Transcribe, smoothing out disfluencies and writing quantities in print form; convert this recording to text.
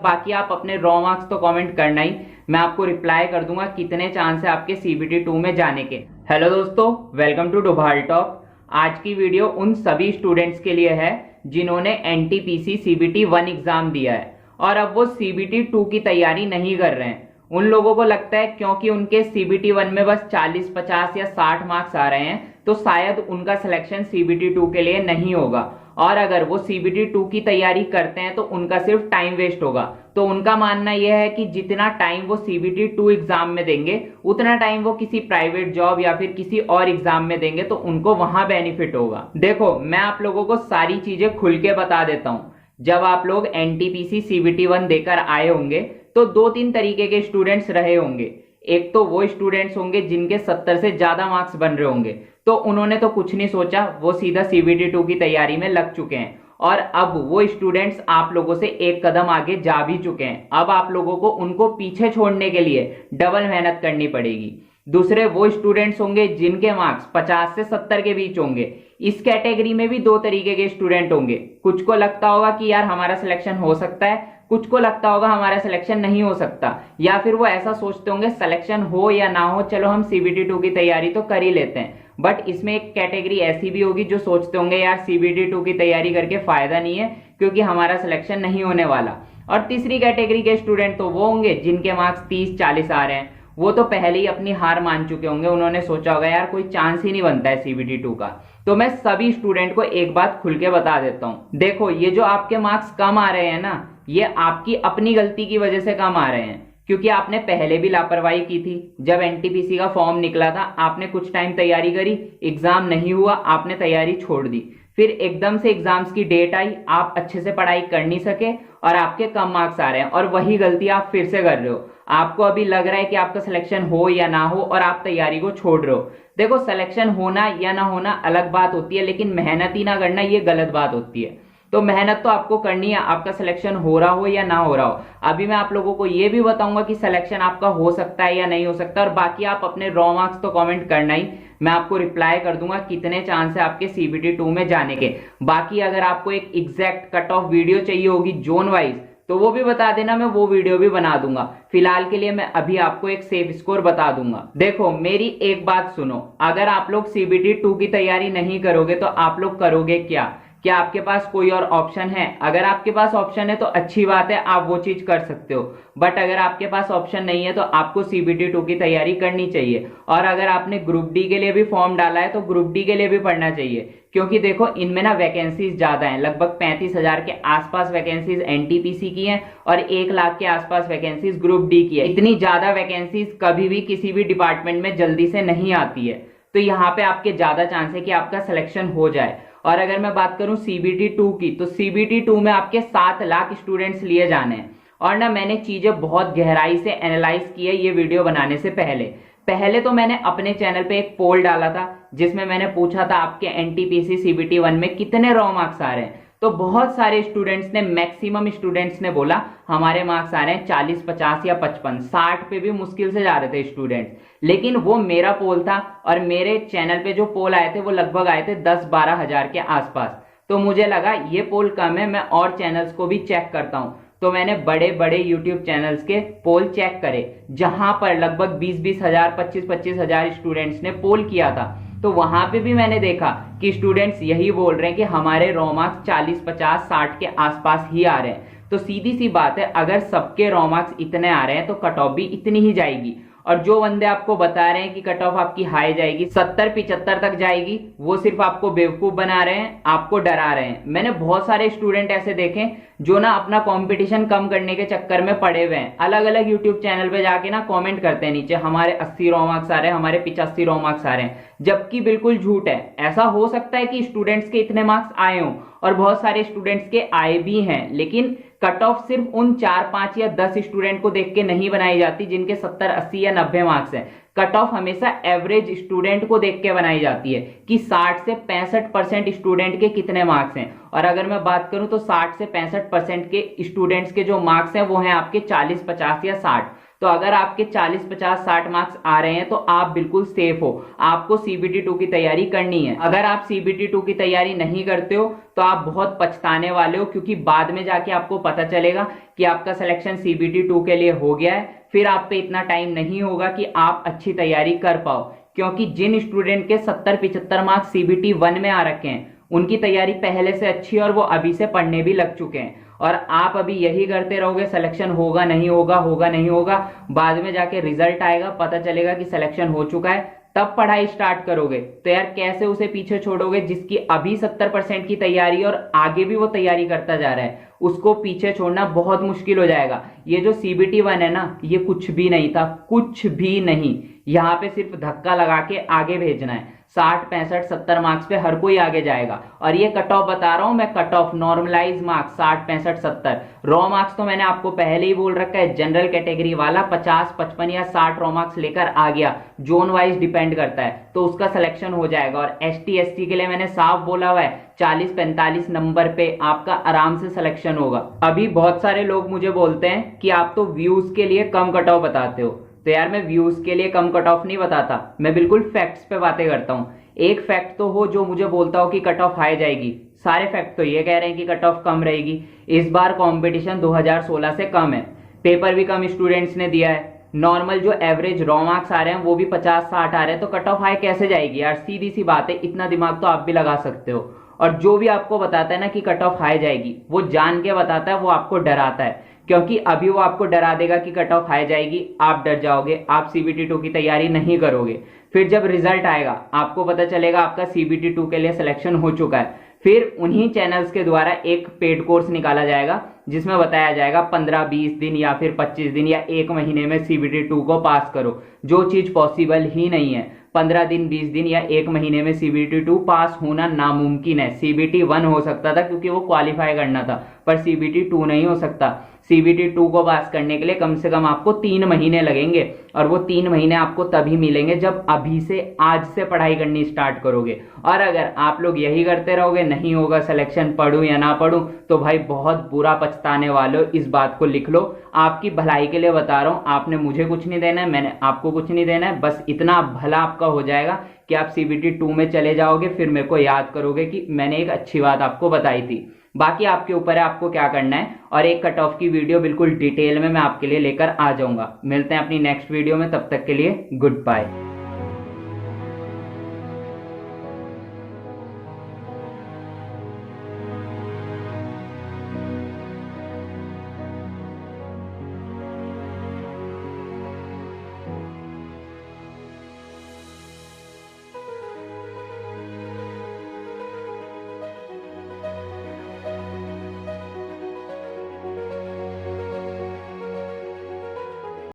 बाकी आप अपने रॉ मार्क्स तो कमेंट करना ही, मैं आपको रिप्लाई कर दूंगा कितने चांस है आपके सीबीटी 2 में जाने के। हेलो दोस्तों, वेलकम टू डोभाल टॉक। आज की वीडियो उन सभी स्टूडेंट्स के लिए है जिन्होंने एनटीपीसी सीबीटी 1 एग्जाम दिया है और अब वो सीबीटी 2 की तैयारी नहीं कर रहे हैं। उन लोगों को लगता है क्योंकि उनके सीबीटी 1 में बस 40, 50 या 60 मार्क्स आ रहे हैं तो शायद उनका सिलेक्शन सीबीटी 2 के लिए नहीं होगा, और अगर वो सीबीटी 2 की तैयारी करते हैं तो उनका सिर्फ टाइम वेस्ट होगा। तो उनका मानना यह है कि जितना टाइम वो सीबीटी 2 एग्जाम में देंगे उतना टाइम वो किसी प्राइवेट जॉब या फिर किसी और एग्जाम में देंगे तो उनको वहां बेनिफिट होगा। देखो, मैं आप लोगों को सारी चीजें खुल के बता देता हूं। जब आप लोग एनटीपीसी सीबीटी 1 देकर आए होंगे तो 2-3 तरीके के स्टूडेंट्स रहे होंगे। एक तो वो स्टूडेंट्स होंगे जिनके 70 से ज्यादा मार्क्स बन रहे होंगे, तो उन्होंने तो कुछ नहीं सोचा, वो सीधा सीबीटी 2 की तैयारी में लग चुके हैं। और अब वो स्टूडेंट्स आप लोगों से एक कदम आगे जा भी चुके हैं। अब आप लोगों को उनको पीछे छोड़ने के लिए डबल मेहनत करनी पड़ेगी। दूसरे वो स्टूडेंट्स होंगे जिनके मार्क्स 50 से 70 के बीच होंगे। इस कैटेगरी में भी 2 तरीके के स्टूडेंट होंगे। कुछ को लगता होगा कि यार हमारा सिलेक्शन हो सकता है, कुछ को लगता होगा हमारा सिलेक्शन नहीं हो सकता, या फिर वो ऐसा सोचते होंगे सिलेक्शन हो या ना हो चलो हम सीबीटी 2 की तैयारी तो कर ही लेते हैं। बट इसमें एक कैटेगरी ऐसी भी होगी जो सोचते होंगे यार सीबीटी 2 की तैयारी करके फायदा नहीं है क्योंकि हमारा सिलेक्शन नहीं होने वाला। और तीसरी कैटेगरी के स्टूडेंट तो वो होंगे जिनके मार्क्स 30-40 आ रहे हैं। वो तो पहले ही अपनी हार मान चुके होंगे, उन्होंने सोचा होगा यार कोई चांस ही नहीं बनता है सीबीटी 2 का। तो मैं सभी स्टूडेंट को एक बात खुल के बता देता हूं, देखो ये जो आपके मार्क्स कम आ रहे हैं ना, ये आपकी अपनी गलती की वजह से कम आ रहे हैं, क्योंकि आपने पहले भी लापरवाही की थी। जब एनटीपीसी का फॉर्म निकला था आपने कुछ टाइम तैयारी करी, एग्जाम नहीं हुआ, आपने तैयारी छोड़ दी। फिर एकदम से एग्जाम्स की डेट आई, आप अच्छे से पढ़ाई कर नहीं सके और आपके कम मार्क्स आ रहे हैं, और वही गलती आप फिर से कर रहे हो। आपको अभी लग रहा है कि आपका सिलेक्शन हो या ना हो और आप तैयारी को छोड़ रहे हो। देखो, सिलेक्शन होना या ना होना अलग बात होती है, लेकिन मेहनत ही ना करना ये गलत बात होती है। तो मेहनत तो आपको करनी है, आपका सिलेक्शन हो रहा हो या ना हो रहा हो। अभी मैं आप लोगों को ये भी बताऊंगा कि सिलेक्शन आपका हो सकता है या नहीं हो सकता, और बाकी आप अपने रॉ मार्क्स तो कमेंट करना ही, मैं आपको रिप्लाई कर दूंगा कितने चांस है आपके सीबीटी 2 में जाने के। बाकी अगर आपको एक एग्जैक्ट कट ऑफ वीडियो चाहिए होगी जोन वाइज तो वो भी बता देना, मैं वो वीडियो भी बना दूंगा। फिलहाल के लिए मैं अभी आपको एक सेफ स्कोर बता दूंगा। देखो, मेरी एक बात सुनो, अगर आप लोग सीबीटी 2 की तैयारी नहीं करोगे तो आप लोग करोगे क्या आपके पास कोई और ऑप्शन है? अगर आपके पास ऑप्शन है तो अच्छी बात है, आप वो चीज कर सकते हो। बट अगर आपके पास ऑप्शन नहीं है तो आपको सीबीटी 2 की तैयारी करनी चाहिए। और अगर आपने ग्रुप डी के लिए भी फॉर्म डाला है तो ग्रुप डी के लिए भी पढ़ना चाहिए, क्योंकि देखो इनमें ना वैकेंसीज ज्यादा हैं। लगभग 35,000 के आसपास वैकेंसीज एनटीपीसी की हैं और 1 लाख के आसपास वैकेंसीज ग्रुप डी की है। इतनी ज्यादा वैकेंसीज कभी भी किसी भी डिपार्टमेंट में जल्दी से नहीं आती है, तो यहाँ पे आपके ज्यादा चांस है कि आपका सिलेक्शन हो जाए। और अगर मैं बात करूं सीबीटी 2 की, तो सीबीटी 2 में आपके 7 लाख स्टूडेंट्स लिए जाने हैं। और ना मैंने चीजें बहुत गहराई से एनालाइज की है ये वीडियो बनाने से पहले तो मैंने अपने चैनल पे एक पोल डाला था जिसमें मैंने पूछा था आपके एनटीपीसी सीबीटी 1 में कितने रॉ मार्क्स आ रहे हैं। तो बहुत सारे स्टूडेंट्स ने, मैक्सिमम स्टूडेंट्स ने बोला हमारे मार्क्स आ रहे हैं 40, 50 या 55, 60 पे भी मुश्किल से जा रहे थे स्टूडेंट्स। लेकिन वो मेरा पोल था और मेरे चैनल पे जो पोल आए थे वो लगभग आए थे 10-12 हजार के आसपास। तो मुझे लगा ये पोल कम है, मैं और चैनल्स को भी चेक करता हूं। तो मैंने बड़े बड़े यूट्यूब चैनल्स के पोल चेक करे जहां पर लगभग 20-20 हजार, 25-25 हजार स्टूडेंट्स ने पोल किया था। तो वहां पे भी मैंने देखा कि स्टूडेंट्स यही बोल रहे हैं कि हमारे रॉ मार्क्स 40, 50, 60 के आसपास ही आ रहे हैं। तो सीधी सी बात है, अगर सबके रॉ मार्क्स इतने आ रहे हैं तो कट ऑफ भी इतनी ही जाएगी। और जो बंदे आपको बता रहे हैं कि कट ऑफ आपकी हाई जाएगी, 70-75 तक जाएगी, वो सिर्फ आपको बेवकूफ बना रहे हैं, आपको डरा रहे हैं। मैंने बहुत सारे स्टूडेंट ऐसे देखे जो ना अपना कंपटीशन कम करने के चक्कर में पड़े हुए हैं, अलग अलग यूट्यूब चैनल पे जाके ना कमेंट करते हैं नीचे हमारे 80 रॉ मार्क्स आ रहे हैं, हमारे 85 रॉ मार्क्स आ रहे हैं, जबकि बिल्कुल झूठ है। ऐसा हो सकता है कि स्टूडेंट्स के इतने मार्क्स आए हों और बहुत सारे स्टूडेंट्स के आए भी हैं, लेकिन कट ऑफ सिर्फ उन 4-5 या 10 स्टूडेंट को देख के नहीं बनाई जाती जिनके 70, 80 या 90 मार्क्स हैं। कट ऑफ हमेशा एवरेज स्टूडेंट को देख के बनाई जाती है कि 60 से 65% स्टूडेंट के कितने मार्क्स हैं। और अगर मैं बात करूं तो 60 से 65% के स्टूडेंट्स के जो मार्क्स हैं वो हैं आपके 40, 50 या 60। तो अगर आपके 40, 50, 60 मार्क्स आ रहे हैं तो आप बिल्कुल सेफ हो। आपको सीबीटी 2 की तैयारी करनी है। अगर आप सीबीटी 2 की तैयारी नहीं करते हो तो आप बहुत पछताने वाले हो, क्योंकि बाद में जाके आपको पता चलेगा कि आपका सिलेक्शन सीबीटी 2 के लिए हो गया है। फिर आप पे इतना टाइम नहीं होगा कि आप अच्छी तैयारी कर पाओ, क्योंकि जिन स्टूडेंट के 70-75 मार्क्स सीबीटी 1 में आ रखे हैं उनकी तैयारी पहले से अच्छी है और वो अभी से पढ़ने भी लग चुके हैं। और आप अभी यही करते रहोगे, सिलेक्शन होगा नहीं होगा, होगा नहीं होगा, बाद में जाके रिजल्ट आएगा, पता चलेगा कि सिलेक्शन हो चुका है, तब पढ़ाई स्टार्ट करोगे तो यार कैसे उसे पीछे छोड़ोगे जिसकी अभी 70% की तैयारी और आगे भी वो तैयारी करता जा रहा है, उसको पीछे छोड़ना बहुत मुश्किल हो जाएगा। ये जो सीबीटी 1 है ना, ये कुछ भी नहीं था, कुछ भी नहीं। यहाँ पे सिर्फ धक्का लगा के आगे भेजना है। 60, 65, 70 मार्क्स पे हर कोई आगे जाएगा। और ये कट ऑफ बता रहा हूं मैं, cut off normalise marks 60, 65, 70। Raw marks तो मैंने आपको पहले ही बोल रखा है, जनरल कैटेगरी वाला 50, 55 या 60 रॉ मार्क्स लेकर आ गया, जोन वाइज डिपेंड करता है, तो उसका सिलेक्शन हो जाएगा। और एसटी एससी के लिए मैंने साफ बोला हुआ है 40-45 नंबर पे आपका आराम से सिलेक्शन होगा। अभी बहुत सारे लोग मुझे बोलते हैं कि आप तो व्यूज के लिए कम कट ऑफ बताते हो, तो यार मैं व्यूज के लिए कम कट ऑफ नहीं बताता, मैं बिल्कुल फैक्ट्स पे बातें करता हूं। एक फैक्ट तो हो जो मुझे बोलता हो कि कट ऑफ हाई जाएगी, सारे फैक्ट तो ये कह रहे हैं कि कट ऑफ कम रहेगी। इस बार कंपटीशन 2016 से कम है, पेपर भी कम स्टूडेंट्स ने दिया है, नॉर्मल जो एवरेज रॉ मार्क्स आ रहे हैं वो भी 50-60 आ रहे हैं, तो कट ऑफ हाई कैसे जाएगी यार? सीधी सी बात है, इतना दिमाग तो आप भी लगा सकते हो। और जो भी आपको बताता है ना कि कट ऑफ हाई जाएगी, वो जान के बताता है, वो आपको डराता है, क्योंकि अभी वो आपको डरा देगा कि कट ऑफ हाई जाएगी, आप डर जाओगे, आप सीबीटी 2 की तैयारी नहीं करोगे। फिर जब रिजल्ट आएगा आपको पता चलेगा आपका सीबीटी 2 के लिए सिलेक्शन हो चुका है, फिर उन्हीं चैनल्स के द्वारा एक पेड कोर्स निकाला जाएगा जिसमें बताया जाएगा 15-20 दिन या फिर 25 दिन या 1 महीने में सीबीटी 2 को पास करो, जो चीज पॉसिबल ही नहीं है। 15 दिन, 20 दिन या 1 महीने में सीबीटी 2 पास होना नामुमकिन है। सीबीटी 1 हो सकता था क्योंकि वो क्वालिफाई करना था, पर सीबीटी 2 नहीं हो सकता। सीबीटी 2 को पास करने के लिए कम से कम आपको 3 महीने लगेंगे, और वो 3 महीने आपको तभी मिलेंगे जब अभी से, आज से पढ़ाई करनी स्टार्ट करोगे। और अगर आप लोग यही करते रहोगे, नहीं होगा सिलेक्शन, पढ़ूं या ना पढ़ूं, तो भाई बहुत बुरा पछताने वाले हो। इस बात को लिख लो, आपकी भलाई के लिए बता रहा हूं, आपने मुझे कुछ नहीं देना है, मैंने आपको कुछ नहीं देना है, बस इतना भला आपका हो जाएगा कि आप सीबीटी 2 में चले जाओगे, फिर मेरे को याद करोगे कि मैंने एक अच्छी बात आपको बताई थी। बाकी आपके ऊपर है आपको क्या करना है, और एक कट ऑफ की वीडियो बिल्कुल डिटेल में मैं आपके लिए लेकर आ जाऊंगा। मिलते हैं अपनी नेक्स्ट वीडियो में, तब तक के लिए गुड बाय।